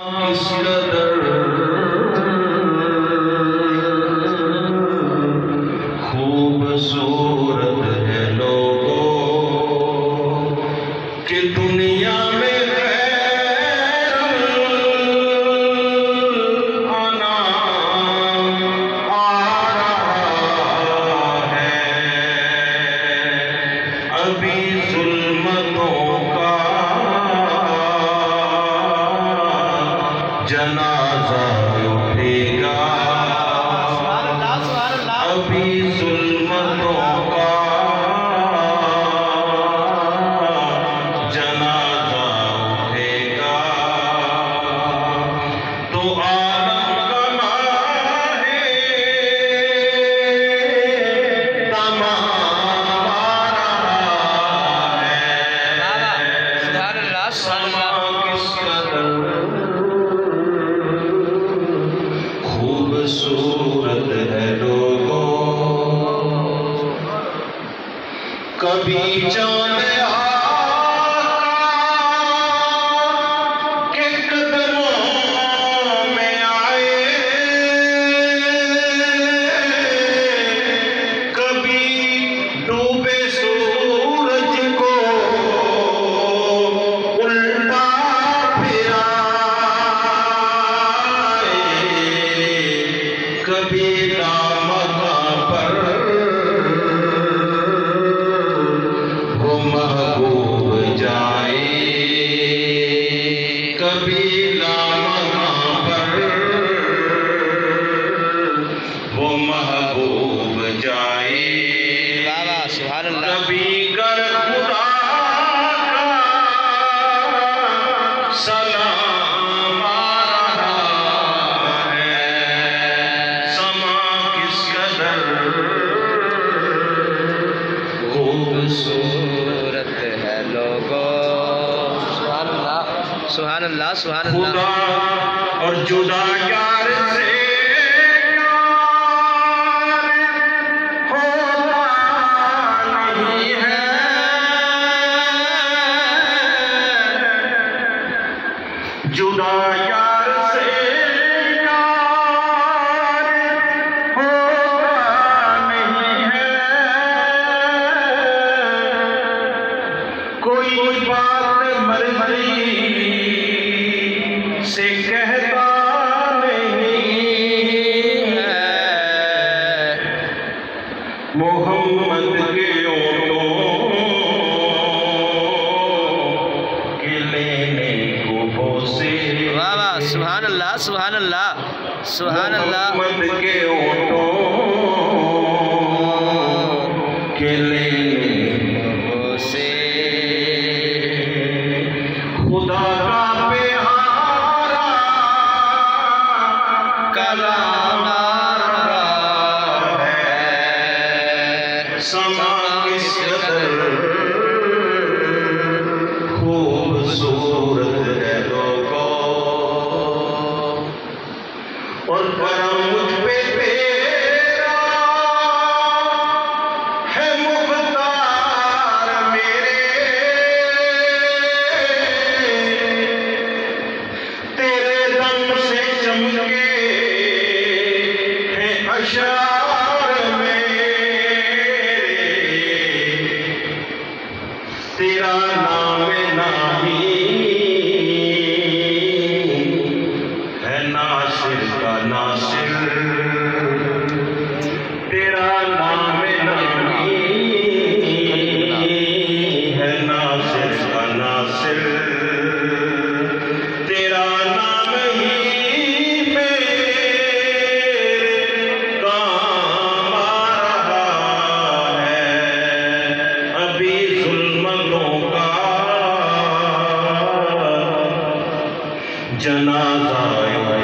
کس قدر خوبصورت ہے لوگوں کہ دنیا میں جنازہ اٹھے گا ابھی ظلمتوں کا جنازہ اٹھے گا تو عالم کا ہے تمام سما کس قدر خوبصورت ہے لوگوں کبھی چاند کے قدموں میں آئے کبھی ڈوبے سورج کو الٹا پھرائے کبھی لامکاں پر وہ محبوب جائے کبھی لامکاں پر وہ محبوب جائے کبھی گر خدا کا سلام آ رہا ہے سما کس قدر خوبصورت ہے لوگوں سبحان اللہ سبحان اللہ خدا اور جدا یار سے ہوتا نہیں ہے جدا یار سے کوئی بات مرضی سے کہتا نہیں ہے محمد کے اونٹوں کے لینے کو بوسے واہ واہ سبحان اللہ سبحان اللہ سبحان اللہ محمد کے اونٹوں کے لینے خدا کا پیارا کلام ہے سما کس قدر خوبصورت ہے لوگوں اور کرم مجھ پہ تیرا ہے مختار میرے اشعار میرے تیرا نام نامی ہے ناصر کا ناصر تیرا نام نامی ہے ناصر کا ناصر تیرا نام ہی جنازہ